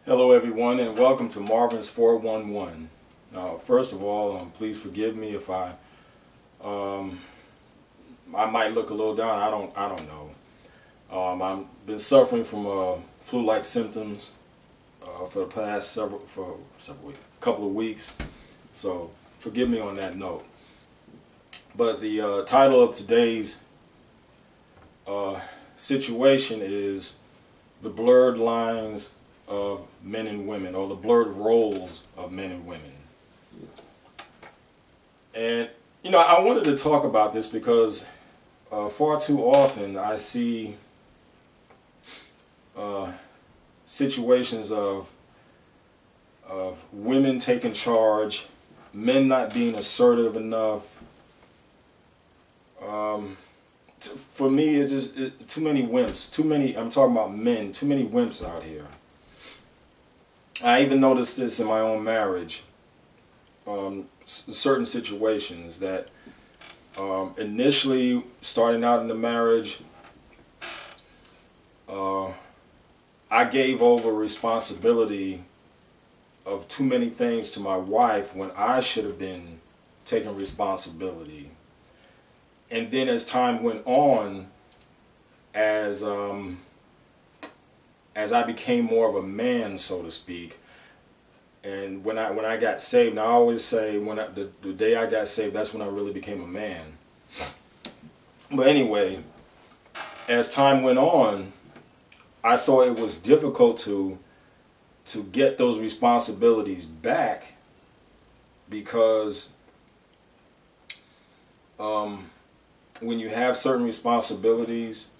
Hello everyone, and welcome to Marvin's 411. Now, first of all, please forgive me if I might look a little down. I don't know. I've been suffering from flu-like symptoms for the past couple of weeks. So forgive me on that note. But the title of today's situation is the blurred lines of men and women, or the blurred roles of men and women. And I wanted to talk about this because far too often I see situations of women taking charge, men not being assertive enough. For me, it's just too many wimps. I'm talking about men. Too many wimps out here. I even noticed this in my own marriage. Certain situations that initially starting out in the marriage, I gave over responsibility of too many things to my wife when I should have been taking responsibility. And then as time went on, as I became more of a man, so to speak, and when I got saved, and I always say the day I got saved, that's when I really became a man. But anyway, as time went on, I saw it was difficult to get those responsibilities back because when you have certain responsibilities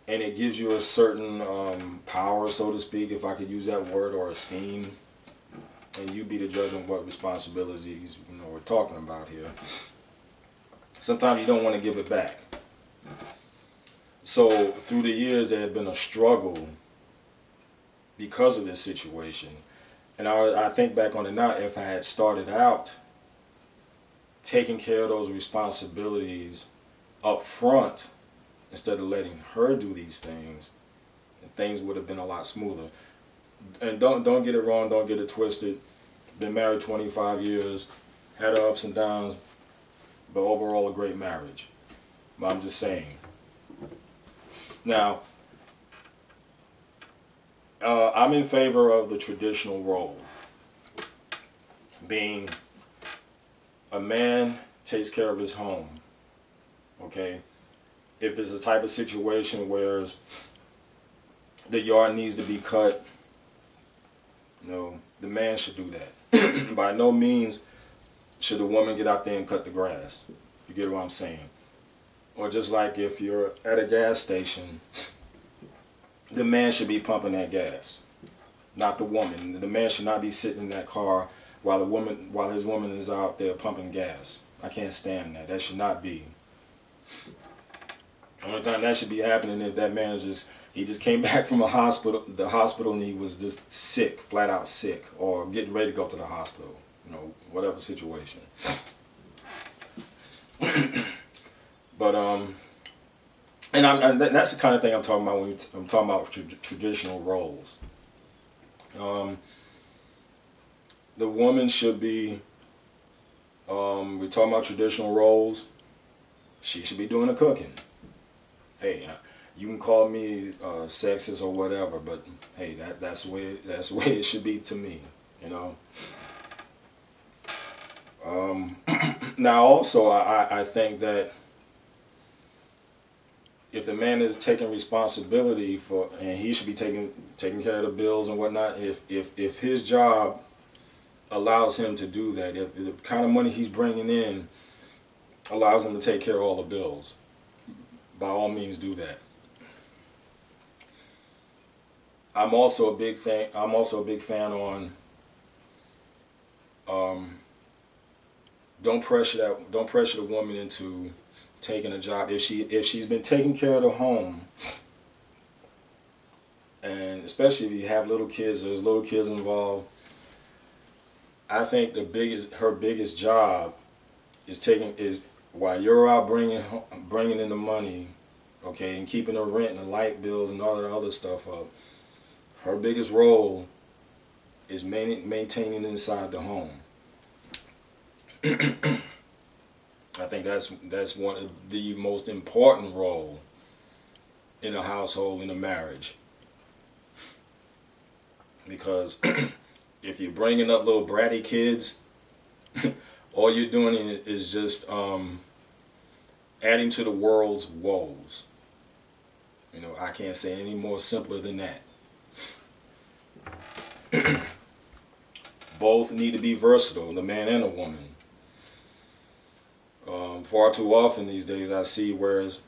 and it gives you a certain power, so to speak, if I could use that word, or esteem, and you be the judge on what responsibilities we're talking about here, sometimes you don't want to give it back. So through the years there had been a struggle because of this situation. And I think back on it now, if I had started out taking care of those responsibilities up front instead of letting her do these things, things would have been a lot smoother. And don't get it wrong, don't get it twisted. Been married 25 years, had her ups and downs, but overall a great marriage. But I'm just saying. Now, I'm in favor of the traditional role, being a man takes care of his home, okay? If it's a type of situation where the yard needs to be cut, the man should do that. By no means should the woman get out there and cut the grass, if you get what I'm saying. Or just like if you're at a gas station, the man should be pumping that gas, not the woman. The man should not be sitting in that car while his woman is out there pumping gas. I can't stand that. That should not be. The only time that should be happening if that man he just came back from the hospital, and he was just sick, flat out sick, or getting ready to go to the hospital, whatever situation. But and that's the kind of thing I'm talking about when I'm talking about traditional roles. The woman should be, we're talking about traditional roles, she should be doing the cooking. Hey, you can call me sexist or whatever, but hey, that's the way it should be to me, Now also, I think that if the man is taking responsibility and he should be taking care of the bills and whatnot, if his job allows him to do that, if the kind of money he's bringing in allows him to take care of all the bills, by all means do that. I'm also a big fan on don't pressure the woman into taking a job. If she's been taking care of the home, and especially if you have little kids, there's little kids involved, I think her biggest job is while you're out bringing in the money, okay, and keeping the rent and the light bills and all that other stuff up, her biggest role is maintaining inside the home. I think that's one of the most important role in a household, in a marriage. Because if you're bringing up little bratty kids, all you're doing is just adding to the world's woes. You know, I can't say any more simpler than that. Both need to be versatile, the man and the woman. Far too often these days I see whereas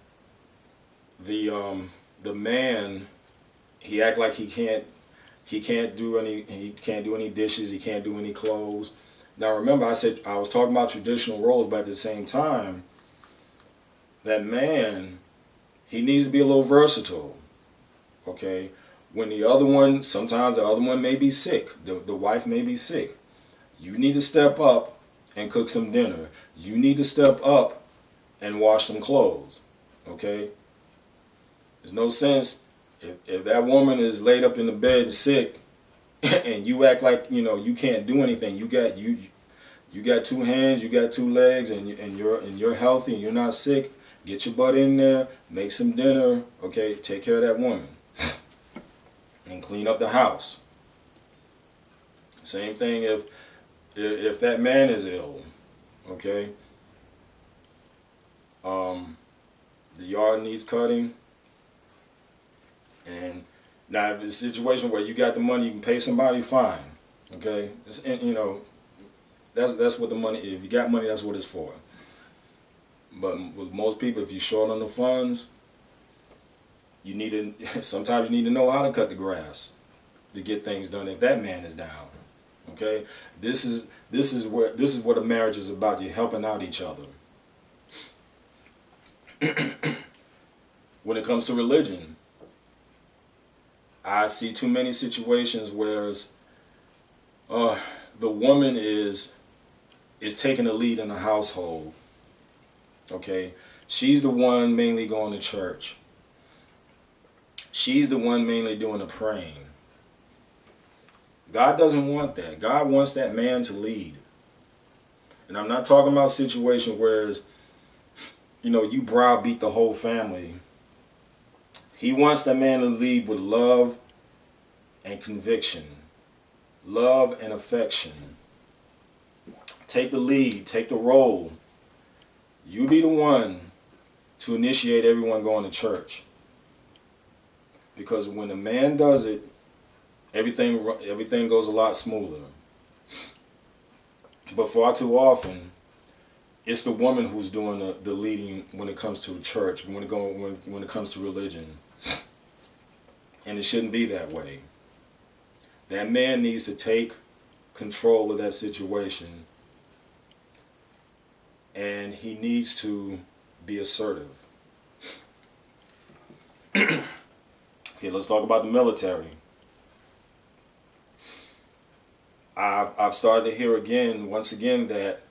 the man, he act like he can't do any dishes, he can't do any clothes. Now remember, I said I was talking about traditional roles, but at the same time, that man, he needs to be a little versatile. Okay, when the other one, sometimes the other one may be sick, the wife may be sick. You need to step up and cook some dinner. You need to step up and wash some clothes. Okay, there's no sense if that woman is laid up in the bed sick and you act like, you know, you can't do anything. You got two hands, you got two legs, and you're healthy and you're not sick. Get your butt in there, make some dinner, okay? Take care of that woman and clean up the house. Same thing if that man is ill, okay? The yard needs cutting. And now, if it's a situation where you got the money, you can pay somebody, fine. Okay, you know, that's what the money. If you got money, that's what it's for. But with most people, if you're short on the funds, you need to. Sometimes you need to know how to cut the grass to get things done. If that man is down, okay, this is what a marriage is about. You're helping out each other. When it comes to religion, I see too many situations where the woman is taking the lead in the household. Okay, she's the one mainly going to church. She's the one mainly doing the praying. God doesn't want that. God wants that man to lead. And I'm not talking about situations where, you know, you browbeat the whole family. He wants that man to lead with love and conviction, love and affection. Take the lead, take the role. You be the one to initiate everyone going to church. Because when a man does it, everything goes a lot smoother. But far too often, it's the woman who's doing the leading when it comes to church, when it comes to religion. And it shouldn't be that way. That man needs to take control of that situation. And he needs to be assertive. Okay, let's talk about the military. I've started to hear once again that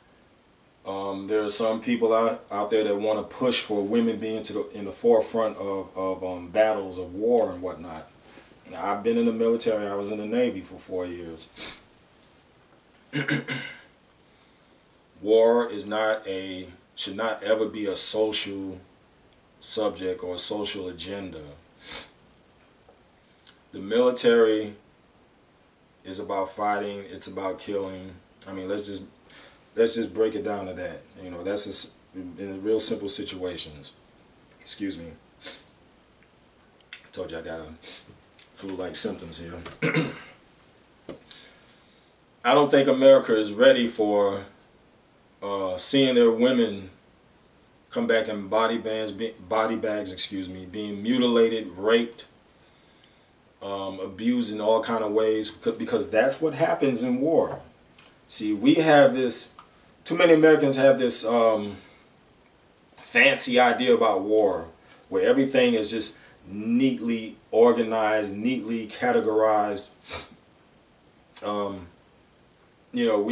there are some people out there that want to push for women being in the forefront of battles of war and whatnot. Now, I've been in the military. I was in the Navy for 4 years. War should not ever be a social subject or a social agenda. The military is about fighting. It's about killing. I mean, let's just break it down to that. You know, that's just in real simple situations. Excuse me. Told you I got a flu-like symptoms here. I don't think America is ready for seeing their women come back in body bags, being mutilated, raped, abused in all kind of ways, because that's what happens in war. See, we have this, too many Americans have this fancy idea about war, where everything is just neatly organized, neatly categorized. You know,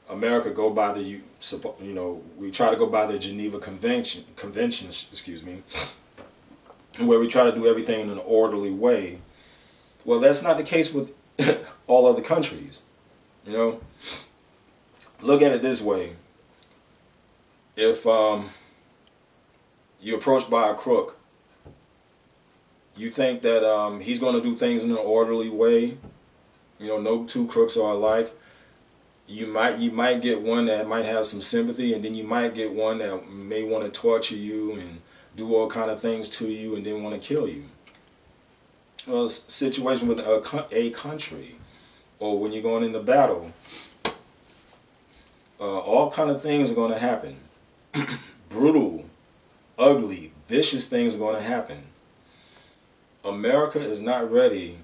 America go by the, you know, we try to go by the Geneva Conventions, excuse me, where we try to do everything in an orderly way. Well, that's not the case with all other countries. You know, look at it this way. If you're approached by a crook, you think that he's going to do things in an orderly way. You know, no two crooks are alike. You might get one that might have some sympathy, and then you might get one that may want to torture you and do all kind of things to you, and then want to kill you. Well, situation with a country, or when you're going into battle, all kind of things are going to happen. Brutal, ugly, vicious things are going to happen. America is not ready,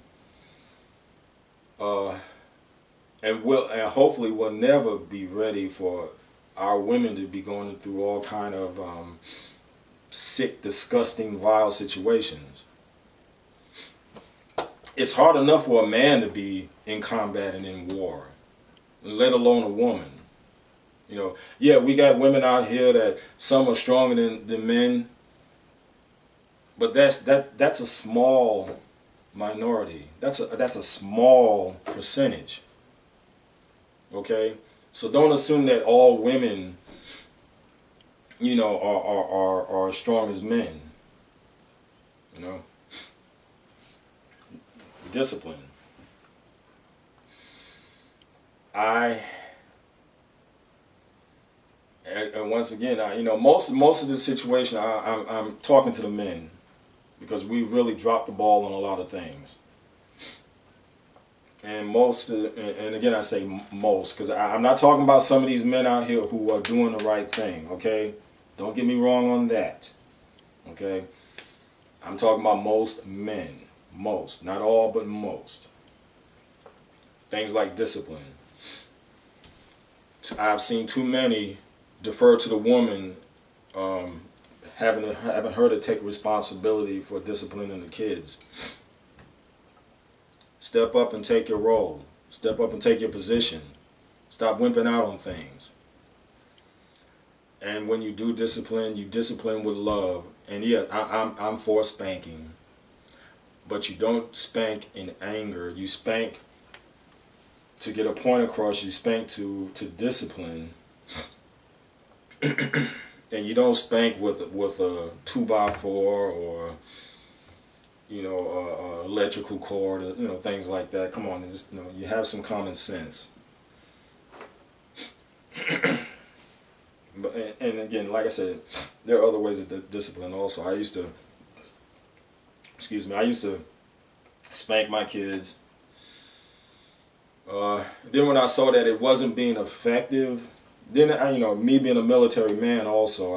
and hopefully will never be ready for our women to be going through all kind of sick, disgusting, vile situations. It's hard enough for a man to be in combat and in war, let alone a woman. You know, yeah, we got women out here that some are stronger than men, but that's a small minority. That's a small percentage. Okay, so don't assume that all women, you know, are as strong as men. You know. Discipline. And once again, you know, most of the situation, I'm talking to the men, because we really dropped the ball on a lot of things. And and again, I say most, because I'm not talking about some of these men out here who are doing the right thing. Okay, don't get me wrong on that. Okay, I'm talking about most men. Most, not all, but most. Things like discipline. I've seen too many defer to the woman, having her to take responsibility for disciplining the kids. Step up and take your role. Step up and take your position. Stop wimping out on things. And when you do discipline, you discipline with love. And yeah, I'm for spanking. But you don't spank in anger. You spank to get a point across. You spank to discipline. And you don't spank with a 2x4 or, you know, electrical cord, or, you know, things like that. Come on, just, you know, you have some common sense. And again, like I said, there are other ways of discipline also. I used to spank my kids. Then when I saw that it wasn't being effective, then you know, me being a military man also,